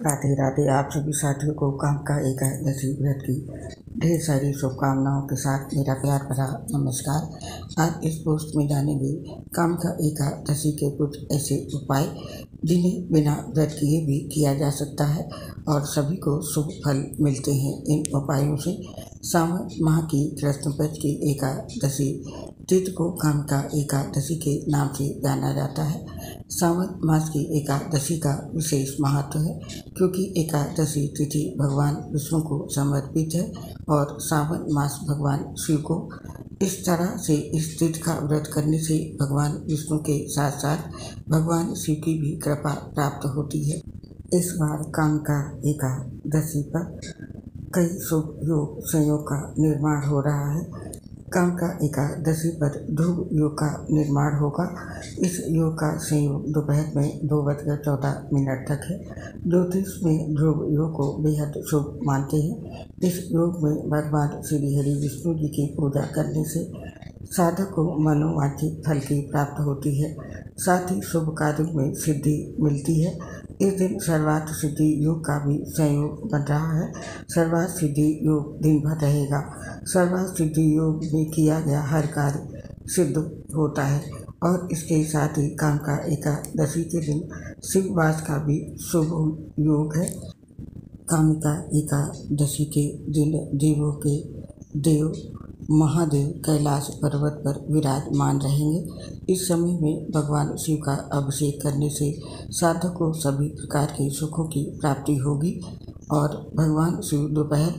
राधे राधे। आप सभी साथियों को काम का एकादशी व्रत की ढेर सारी शुभकामनाओं के साथ मेरा प्यार भरा नमस्कार। आज इस पोस्ट में जानेंगे काम का एकादशी के कुछ ऐसे उपाय जिन्हें बिना व्रत किए भी किया जा सकता है और सभी को शुभ फल मिलते हैं। इन उपायों से सावन माह की कृष्ण पक्ष की एकादशी तिथि को काम का एकादशी के नाम से जाना जाता है। सावन मास की एकादशी का विशेष महत्व है क्योंकि एकादशी तिथि भगवान विष्णु को समर्पित है और सावन मास भगवान शिव को इस तरह से इस तिथि का व्रत करने से भगवान विष्णु के साथ साथ भगवान शिव की भी कृपा प्राप्त होती है। इस बार काम का एकादशी पर कई शुभ योग संयोग का निर्माण हो रहा है। काम का एकादशी पर ध्रुव योग का निर्माण होगा। इस योग का संयोग दोपहर में 2:14 तक है। ज्योतिष में ध्रुव योग को बेहद शुभ मानते हैं। इस योग में भगवान श्री हरि विष्णु जी की पूजा करने से साधक को मनोवांछित फल की प्राप्त होती है, साथ ही शुभ कार्यों में सिद्धि मिलती है। इस दिन सर्वार्थ सिद्धि योग का भी संयोग बन रहा है। सर्वार्थ सिद्धि योग दिन भर रहेगा। सर्वार्थ सिद्धि योग में किया गया हर कार्य सिद्ध होता है और इसके साथ ही काम का एकादशी के दिन शिववास का भी शुभ योग है। काम का एकादशी के दिन देवों के देव महादेव कैलाश पर्वत पर विराजमान रहेंगे। इस समय में भगवान शिव का अभिषेक करने से साधक को सभी प्रकार के सुखों की प्राप्ति होगी और भगवान शिव दोपहर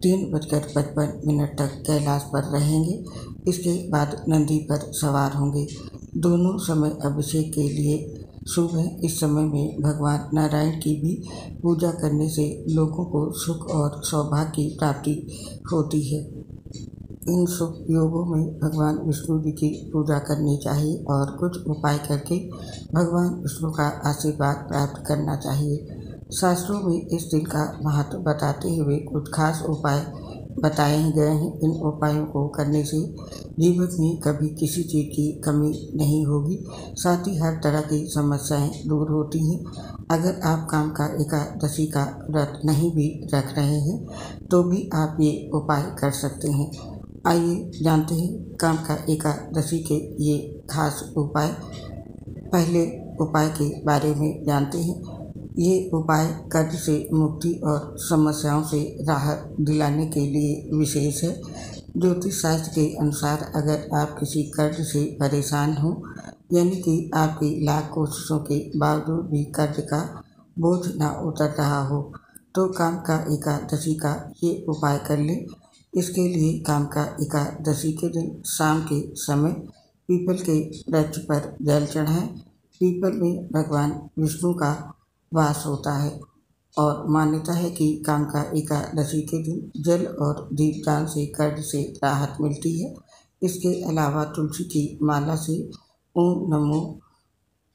3:55 तक कैलाश पर रहेंगे। इसके बाद नंदी पर सवार होंगे। दोनों समय अभिषेक के लिए शुभ है। इस समय में भगवान नारायण की भी पूजा करने से लोगों को सुख और सौभाग्य की प्राप्ति होती है। इन शुभ योगों में भगवान विष्णु जी की पूजा करनी चाहिए और कुछ उपाय करके भगवान विष्णु का आशीर्वाद प्राप्त करना चाहिए। शास्त्रों में इस दिन का महत्व बताते हुए कुछ खास उपाय बताए गए हैं। इन उपायों को करने से जीवन में कभी किसी चीज़ की कमी नहीं होगी, साथ ही हर तरह की समस्याएं दूर होती हैं। अगर आप काम का एकादशी का व्रत नहीं भी रख रहे हैं तो भी आप ये उपाय कर सकते हैं। आइए जानते हैं काम का एकादशी के ये खास उपाय। पहले उपाय के बारे में जानते हैं। ये उपाय कर्ज से मुक्ति और समस्याओं से राहत दिलाने के लिए विशेष है। ज्योतिष शास्त्र के अनुसार अगर आप किसी कर्ज से परेशान हो, यानी कि आपकी लाख कोशिशों के बावजूद भी कर्ज का बोझ ना उतर रहा हो, तो काम का एकादशी का ये उपाय कर लें। इसके लिए काम का एकादशी के दिन शाम के समय पीपल के वृक्ष पर जल चढ़ाएं। पीपल में भगवान विष्णु का वास होता है और मान्यता है कि काम का एकादशी के दिन जल और दीपदान से कर्ज से राहत मिलती है। इसके अलावा तुलसी की माला से ओम नमो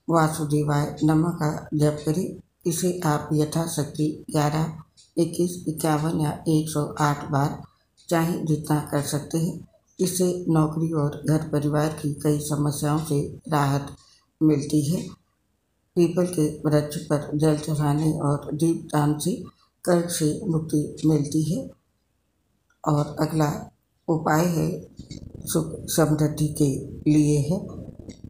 वासुदेवाय नमः का जप करें। इसे आप यथाशक्ति 11, 21, 51 या 108 बार चाहे जितना कर सकते हैं। इससे नौकरी और घर परिवार की कई समस्याओं से राहत मिलती है। पीपल के वृक्ष पर जल चढ़ाने और दीपदान से कर्ज से मुक्ति मिलती है। और अगला उपाय है सुख समृद्धि के लिए है।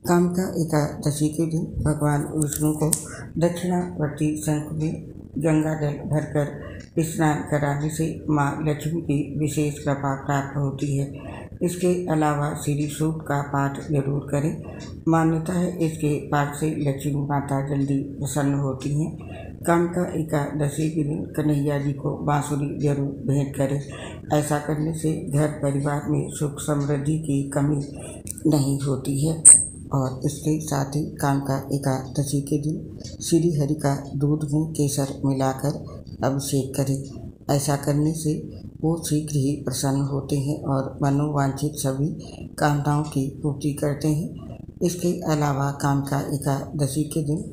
काम का एकादशी के दिन भगवान विष्णु को दक्षिणावर्ती शंख में गंगा जल भरकर स्नान कराने से माँ लक्ष्मी की विशेष कृपा प्राप्त होती है। इसके अलावा श्री सूक्त का पाठ जरूर करें। मान्यता है इसके पाठ से लक्ष्मी माता जल्दी प्रसन्न होती हैं। काम का एकादशी के दिन कन्हैया जी को बांसुरी जरूर भेंट करें। ऐसा करने से घर परिवार में सुख समृद्धि की कमी नहीं होती है। और इसके साथ ही काम का एकादशी के दिन श्री हरि का दूध में केसर मिलाकर अभिषेक करें। ऐसा करने से वो शीघ्र ही प्रसन्न होते हैं और मनोवांछित सभी कामनाओं की पूर्ति करते हैं। इसके अलावा काम का एकादशी के दिन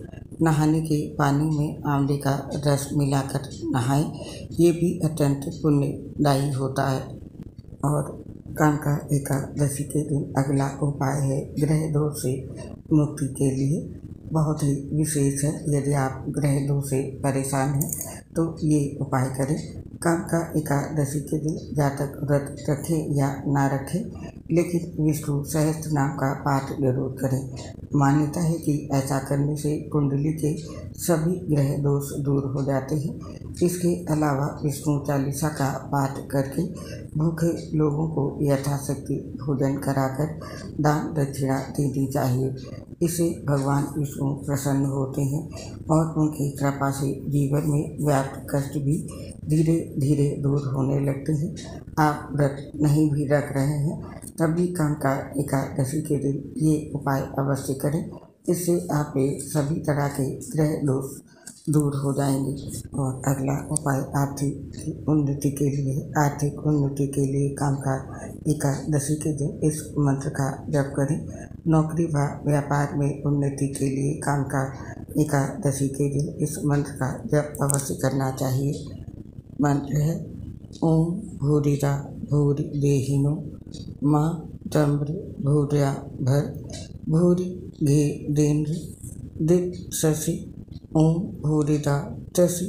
नहाने के पानी में आंवले का रस मिलाकर नहाएं। ये भी अत्यंत पुण्यदायी होता है। और काम का एकादशी के दिन अगला उपाय है ग्रह दोष से मुक्ति के लिए। बहुत ही विशेष है। यदि आप ग्रह दोष से परेशान हैं तो ये उपाय करें। कामका एकादशी के दिन जातक व्रत रखे या ना रखे, लेकिन विष्णु सहस्त्र नाम का पाठ जरूर करें। मान्यता है कि ऐसा करने से कुंडली के सभी ग्रह दोष दूर हो जाते हैं। इसके अलावा विष्णु चालीसा का पाठ करके भूखे लोगों को यथाशक्ति भोजन कराकर दान दक्षिणा देनी चाहिए। इससे भगवान विष्णु प्रसन्न होते हैं और उनकी कृपा से जीवन में व्याप्त कष्ट भी धीरे धीरे दूर होने लगते हैं। आप व्रत नहीं भी रख रहे हैं तब भी कामका एकादशी के दिन ये उपाय अवश्य करें। इससे आपके सभी तरह के ग्रह दोष दूर हो जाएंगे। और अगला उपाय आर्थिक उन्नति के लिए आर्थिक उन्नति के लिए कामका एकादशी के दिन इस मंत्र का जप करें। नौकरी व व्यापार में उन्नति के लिए कामका एकादशी के दिन इस मंत्र का जप अवश्य करना चाहिए। मंत्र है ओम भूरिरा भूरि देहिनो माँ तम्र भूर्या भर भूरि घे देन्द्र दिक् शशि ओम भूरिदा तसि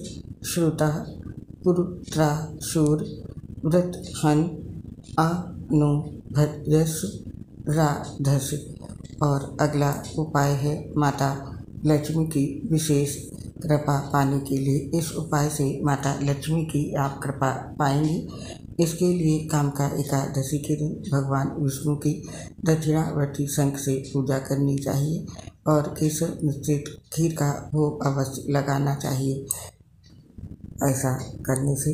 श्रुता पुरुत्रा शूर व्रत हन आ नो भद्रस राधस। और अगला उपाय है माता लक्ष्मी की विशेष कृपा पाने के लिए। इस उपाय से माता लक्ष्मी की आप कृपा पाएंगे। इसके लिए कामका एकादशी के दिन भगवान विष्णु की दक्षिणावर्ती शंख से पूजा करनी चाहिए और केसर मिश्रित खीर का भोग अवश्य लगाना चाहिए। ऐसा करने से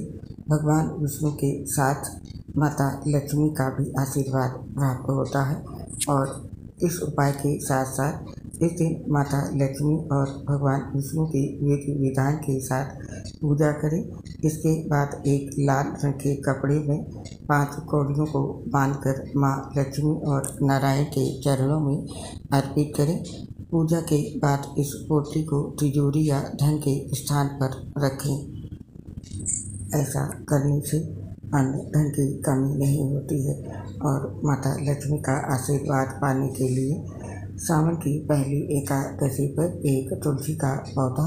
भगवान विष्णु के साथ माता लक्ष्मी का भी आशीर्वाद प्राप्त होता है। और इस उपाय के साथ साथ इस दिन माता लक्ष्मी और भगवान विष्णु की विधि विधान के साथ पूजा करें। इसके बाद एक लाल रंग के कपड़े में 5 कौड़ियों को बांधकर माँ लक्ष्मी और नारायण के चरणों में अर्पित करें। पूजा के बाद इस पोथी को तिजोरी या धन के स्थान पर रखें। ऐसा करने से अन्न धन की कमी नहीं होती है। और माता लक्ष्मी का आशीर्वाद पाने के लिए सावन की पहली एकादशी पर एक तुलसी का पौधा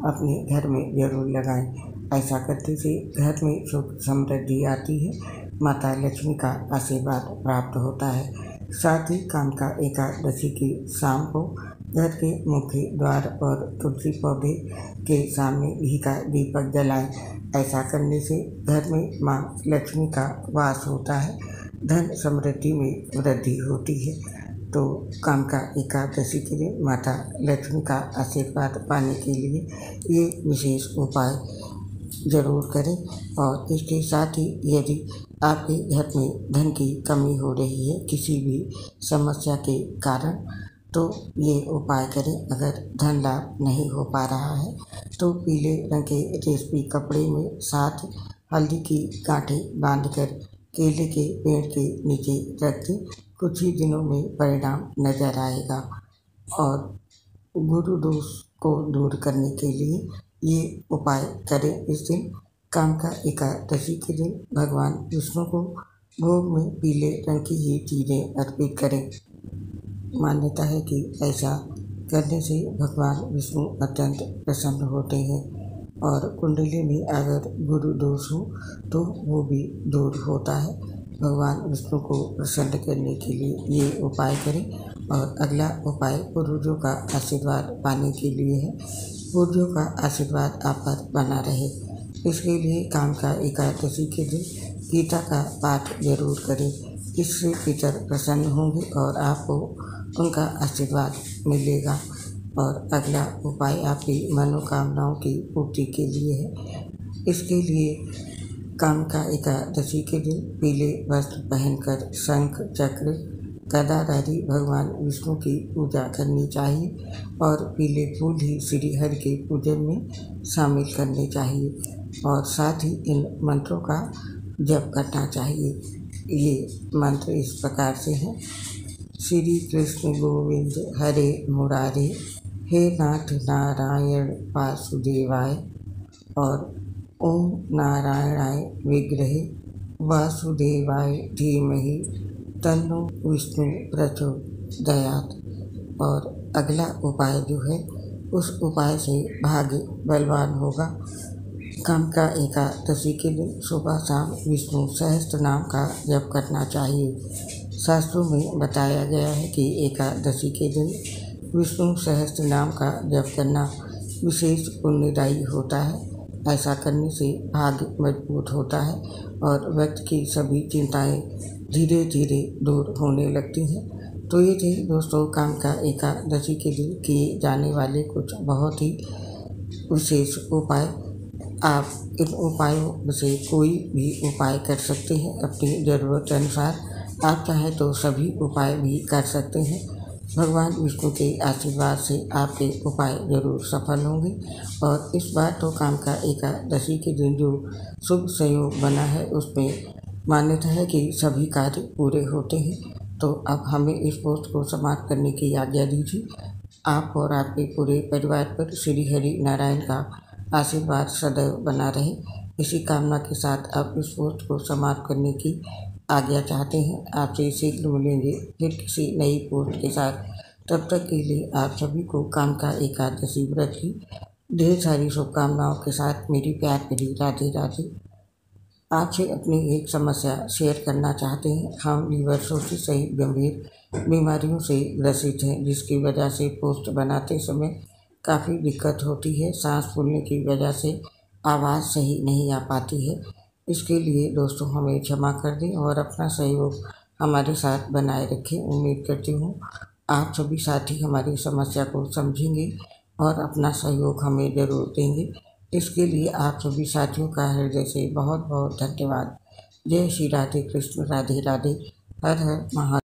अपने घर में जरूर लगाएं। ऐसा करने से घर में सुख समृद्धि आती है, माता लक्ष्मी का आशीर्वाद प्राप्त होता है। साथ ही कामका एकादशी की शाम को घर के मुख्य द्वार और तुलसी पौधे के सामने घी का दीपक जलाएं। ऐसा करने से घर में माँ लक्ष्मी का वास होता है, धन समृद्धि में वृद्धि होती है। तो कामका एकादशी के दिन माता लक्ष्मी का आशीर्वाद पाने के लिए ये विशेष उपाय जरूर करें। और इसके साथ ही यदि आपके घर में धन की कमी हो रही है किसी भी समस्या के कारण, तो ये उपाय करें। अगर धन लाभ नहीं हो पा रहा है तो पीले रंग के रेशमी कपड़े में 7 हल्दी की गांठें बांधकर केले के पेड़ के नीचे रख दें। कुछ ही दिनों में परिणाम नजर आएगा। और गुरु दोष को दूर करने के लिए ये उपाय करें। इस दिन कामका एकादशी के दिन भगवान विष्णु को भोग में पीले रंग की ही चीज़ें अर्पित करें। मान्यता है कि ऐसा करने से भगवान विष्णु अत्यंत प्रसन्न होते हैं और कुंडली में अगर गुरु दोष हो तो वो भी दूर होता है। भगवान विष्णु को प्रसन्न करने के लिए ये उपाय करें। और अगला उपाय पूर्वजों का आशीर्वाद पाने के लिए है। पूर्वजों का आशीर्वाद आप पर बना रहे, इसके लिए कामका एकादशी के दिन गीता का पाठ जरूर करें। इससे पितर प्रसन्न होंगे और आपको उनका आशीर्वाद मिलेगा। और अगला उपाय आपकी मनोकामनाओं की पूर्ति के लिए है। इसके लिए कामका एकादशी के दिन पीले वस्त्र पहनकर शंख चक्र गदाधारी भगवान विष्णु की पूजा करनी चाहिए और पीले फूल ही श्री हरि के पूजन में शामिल करने चाहिए। और साथ ही इन मंत्रों का जप करना चाहिए। ये मंत्र इस प्रकार से हैं। श्री कृष्ण गोविंद हरे मुरारे, हे नाथ नारायण वासुदेवाय। और ओम नारायणाय विग्रहे वासुदेवाय धीमहि तन्नो विष्णु प्रचोदयात्। और अगला उपाय जो है उस उपाय से भाग्य बलवान होगा। कामका एकादशी के दिन सुबह शाम विष्णु सहस्त्र नाम का जप करना चाहिए। शास्त्रों में बताया गया है कि एकादशी के दिन विष्णु सहस्त्र नाम का जप करना विशेष पुण्यदायी होता है। ऐसा करने से भाग्य मजबूत होता है और व्यक्ति की सभी चिंताएं धीरे धीरे दूर होने लगती हैं। तो ये थे दोस्तों कामका एकादशी के दिन किए जाने वाले कुछ बहुत ही विशेष उपाय। आप इन उपायों में से कोई भी उपाय कर सकते हैं अपनी ज़रूरत अनुसार। आप चाहें तो सभी उपाय भी कर सकते हैं। भगवान विष्णु के आशीर्वाद से आपके उपाय जरूर सफल होंगे। और इस बार तो कामका एकादशी के दिन जो शुभ संयोग बना है उसमें मान्यता है कि सभी कार्य पूरे होते हैं। तो अब हमें इस पोस्ट को समाप्त करने की आज्ञा दीजिए। आप और आपके पूरे परिवार पर श्री हरि नारायण का आशीर्वाद सदैव बना रहे, इसी कामना के साथ अब इस पोस्ट को समाप्त करने की आज्ञा चाहते हैं। आपसे शीघ्र मिलेंगे फिर किसी नई पोस्ट के साथ। तब तक के लिए आप सभी को कामका एकादशी व्रत की ढेर सारी शुभकामनाओं के साथ मेरी प्यार भरी राधे राधे। आपसे अपनी एक समस्या शेयर करना चाहते हैं। हम लीवर सोसिस सहित गंभीर बीमारियों से ग्रसित हैं, जिसकी वजह से पोस्ट बनाते समय काफ़ी दिक्कत होती है। सांस फूलने की वजह से आवाज़ सही नहीं आ पाती है। इसके लिए दोस्तों हमें क्षमा कर दें और अपना सहयोग हमारे साथ बनाए रखें। उम्मीद करती हूँ आप सभी साथी हमारी समस्या को समझेंगे और अपना सहयोग हमें ज़रूर देंगे। इसके लिए आप सभी साथियों का हृदय से बहुत बहुत धन्यवाद। जय श्री राधे कृष्ण, राधे राधे, हर हर महादेव।